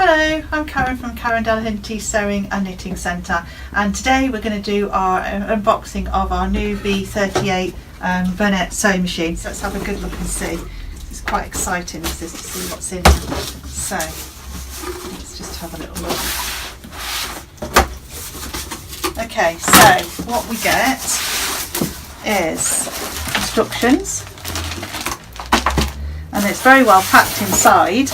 Hello, I'm Karen from Karen Delahunty Sewing and Knitting Centre, and today we're going to do our unboxing of our new B38 Bernette sewing machine. So let's have a good look and see. It's quite exciting, this is, to see what's in here. So let's just have a little look. Okay, so what we get is instructions, and it's very well packed inside.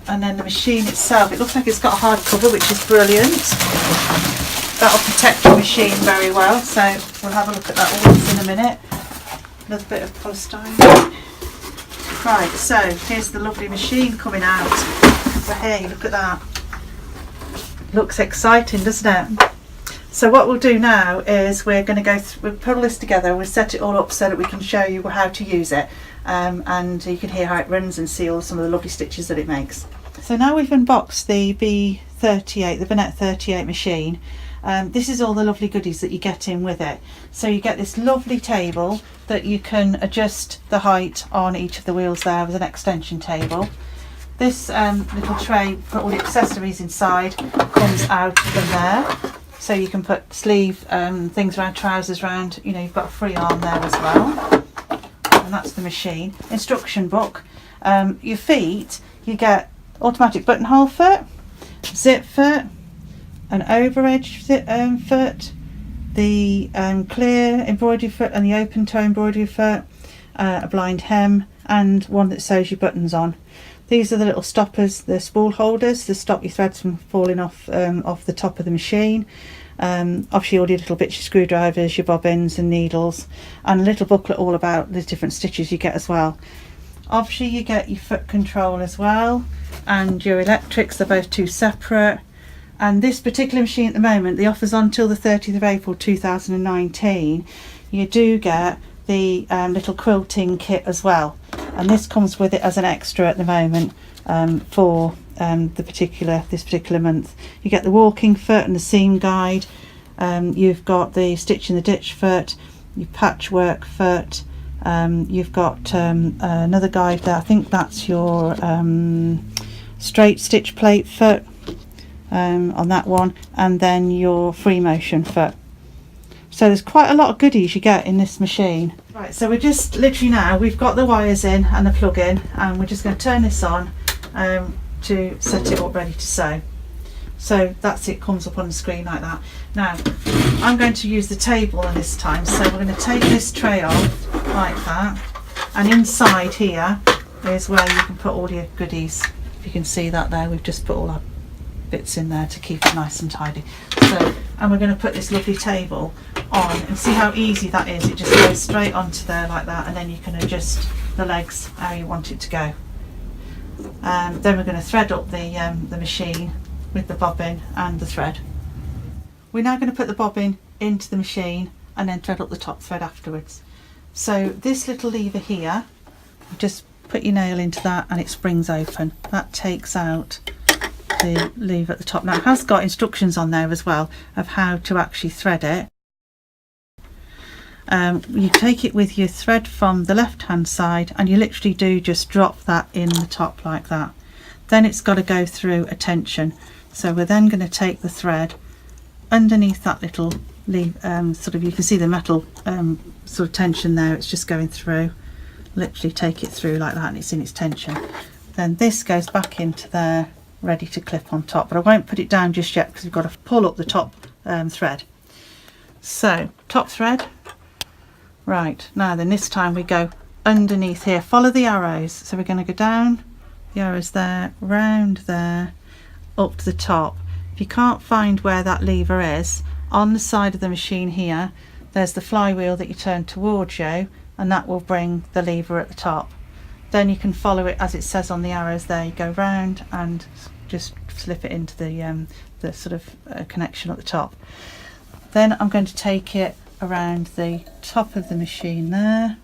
And then the machine itself, it looks like it's got a hard cover, which is brilliant. That'll protect your machine very well, so we'll have a look at that all in a minute. Another bit of polystyrene. Right, so here's the lovely machine coming out. So hey, look at that. Looks exciting, doesn't it? So what we'll do now is we're going to go we'll put all this together, we'll set it all up so that we can show you how to use it, and you can hear how it runs and see all some of the lovely stitches that it makes. So now we've unboxed the B38, the Bernette 38 machine. This is all the lovely goodies that you get in with it. So you get this lovely table that you can adjust the height on each of the wheels there with an extension table. This little tray for all the accessories inside comes out from there. So you can put sleeve things around, trousers around, you know, you've got a free arm there as well. And that's the machine. Instruction book. Your feet, you get automatic buttonhole foot, zip foot, an over edge foot, the clear embroidery foot and the open toe embroidery foot, a blind hem, and one that sews your buttons on. These are the little stoppers, the spool holders to stop your threads from falling off the top of the machine. Obviously all your little bits, your screwdrivers, your bobbins and needles, and a little booklet all about the different stitches you get as well. Obviously you get your foot control as well, and your electrics, are both two separate. And this particular machine at the moment, the offer's on till the 30th of April 2019. You do get the little quilting kit as well, and this comes with it as an extra at the moment for this particular month. You get the walking foot and the seam guide. You've got the stitch in the ditch foot, your patchwork foot. You've got another guide there. I think that's your straight stitch plate foot on that one, and then your free motion foot. So there's quite a lot of goodies you get in this machine. Right, so we're just literally now, we've got the wires in and the plug in, and we're just going to turn this on to set it up ready to sew. So that's it, comes up on the screen like that. Now I'm going to use the table on this time, so we're going to take this tray off like that, and inside here is where you can put all your goodies. If you can see that there, we've just put all our bits in there to keep it nice and tidy. So, and we're going to put this lovely table on, and see how easy that is. It just goes straight onto there like that, and then you can adjust the legs how you want it to go. Then we're going to thread up the machine with the bobbin and the thread. We're now going to put the bobbin into the machine and then thread up the top thread afterwards. So this little lever here, just put your nail into that and it springs open. That takes out the lever at the top. Now it has got instructions on there as well of how to actually thread it. You take it with your thread from the left hand side, and you literally do just drop that in the top like that. Then it's got to go through a tension, so we're then going to take the thread underneath that little sort of, you can see the metal sort of tension there, it's just going through. Literally take it through like that and it's in its tension. Then this goes back into there ready to clip on top, but I won't put it down just yet because we've got to pull up the top thread. So top thread. Right, now then this time we go underneath here, follow the arrows, so we're going to go down the arrows there, round there, up to the top. If you can't find where that lever is, on the side of the machine here there's the flywheel that you turn towards you, and that will bring the lever at the top. Then you can follow it as it says on the arrows there, you go round and just slip it into the sort of connection at the top. Then I'm going to take it around the top of the machine there,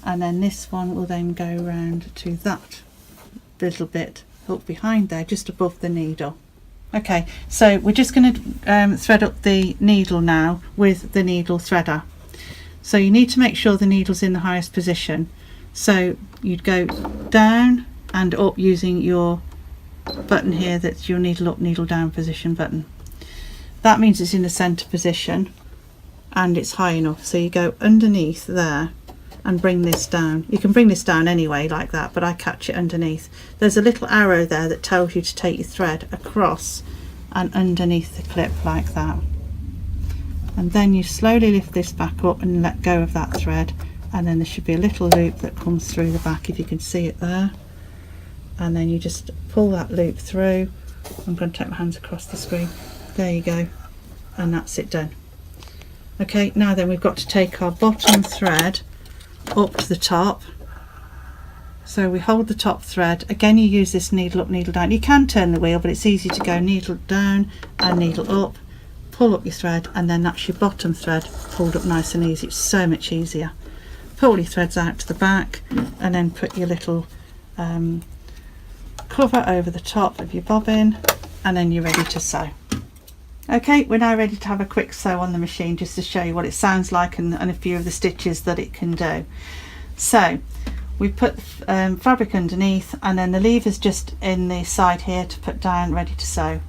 and then this one will then go round to that little bit up behind there, just above the needle. Okay, so we're just going to thread up the needle now with the needle threader. So you need to make sure the needle's in the highest position. So you'd go down and up using your button here, that's your needle up, needle down position button. That means it's in the center position and it's high enough, so you go underneath there and bring this down. You can bring this down anyway like that, but I catch it underneath. There's a little arrow there that tells you to take your thread across and underneath the clip like that, and then you slowly lift this back up and let go of that thread, and then there should be a little loop that comes through the back, if you can see it there, and then you just pull that loop through. I'm going to take my hands across the screen. There you go, and that's it done. Okay, now then we've got to take our bottom thread up to the top. So we hold the top thread. Again, you use this needle up, needle down. You can turn the wheel, but it's easy to go needle down and needle up. Pull up your thread, and then that's your bottom thread pulled up nice and easy. It's so much easier. Pull your threads out to the back, and then put your little cover over the top of your bobbin, and then you're ready to sew. Okay, we're now ready to have a quick sew on the machine, just to show you what it sounds like and a few of the stitches that it can do. So we put fabric underneath, and then the lever's just in the side here to put down, ready to sew.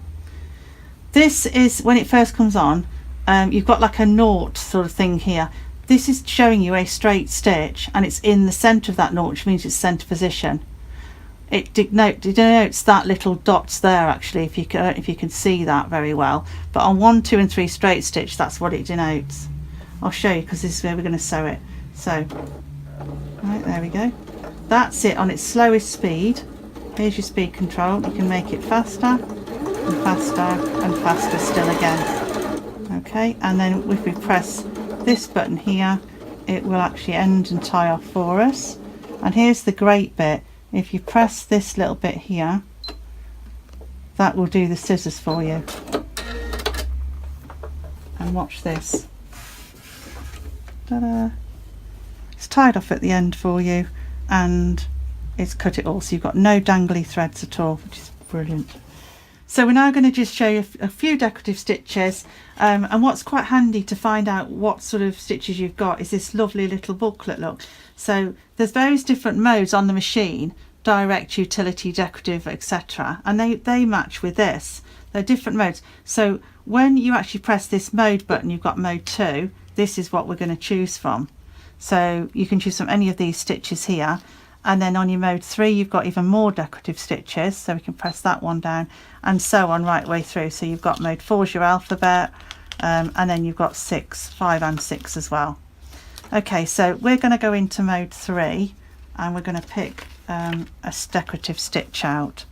This is when it first comes on. You've got like a nought sort of thing here. This is showing you a straight stitch, and it's in the center of that nought, which means it's center position. It denotes that little dots there, actually, if you can see that very well. But on 1, 2 and 3 straight stitch, that's what it denotes. I'll show you, because this is where we're going to sew it. So right, there we go. That's it on its slowest speed. Here's your speed control. You can make it faster and faster and faster still again. Okay, and then if we press this button here, it will actually end and tie off for us. And here's the great bit. If you press this little bit here, that will do the scissors for you. And watch this. Ta-da! It's tied off at the end for you, and it's cut it all, so you've got no dangly threads at all, which is brilliant. So we're now going to just show you a few decorative stitches, and what's quite handy to find out what sort of stitches you've got is this lovely little booklet, look. So there's various different modes on the machine: direct, utility, decorative, etc. And they match with this. They're different modes. So when you actually press this mode button, you've got mode 2. This is what we're going to choose from. So you can choose from any of these stitches here. And then on your mode 3, you've got even more decorative stitches, so we can press that one down, and so on right way through. So you've got mode 4 is your alphabet, and then you've got 6, 5 and 6 as well. Okay, so we're going to go into mode 3, and we're going to pick a decorative stitch out,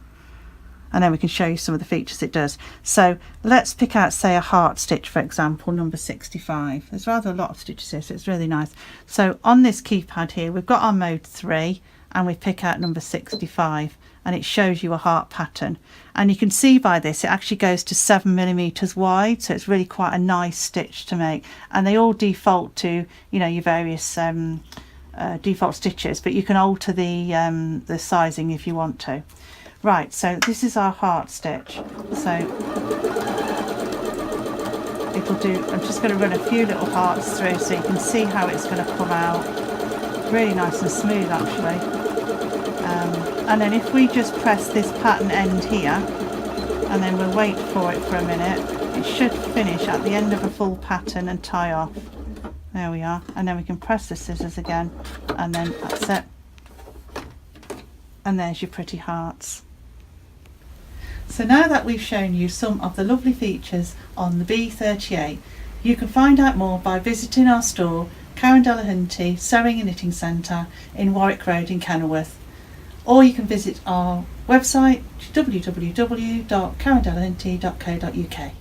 and then we can show you some of the features it does. So let's pick out, say, a heart stitch, for example, number 65. There's rather a lot of stitches here, so it's really nice. So on this keypad here, we've got our mode 3, and we pick out number 65, and it shows you a heart pattern. And you can see by this, it actually goes to 7mm wide, so it's really quite a nice stitch to make. And they all default to, you know, your various default stitches, but you can alter the sizing if you want to. Right, so this is our heart stitch. So it'll do, I'm just going to run a few little hearts through so you can see how it's going to come out. Really nice and smooth, actually. And then if we just press this pattern end here, and then we'll wait for it for a minute, it should finish at the end of a full pattern and tie off. There we are. And then we can press the scissors again, and then that's it. And there's your pretty hearts. So now that we've shown you some of the lovely features on the B38, you can find out more by visiting our store, Karen Delahunty Sewing and Knitting Centre in Warwick Road in Kenilworth. Or you can visit our website, www.karendelahunty.co.uk.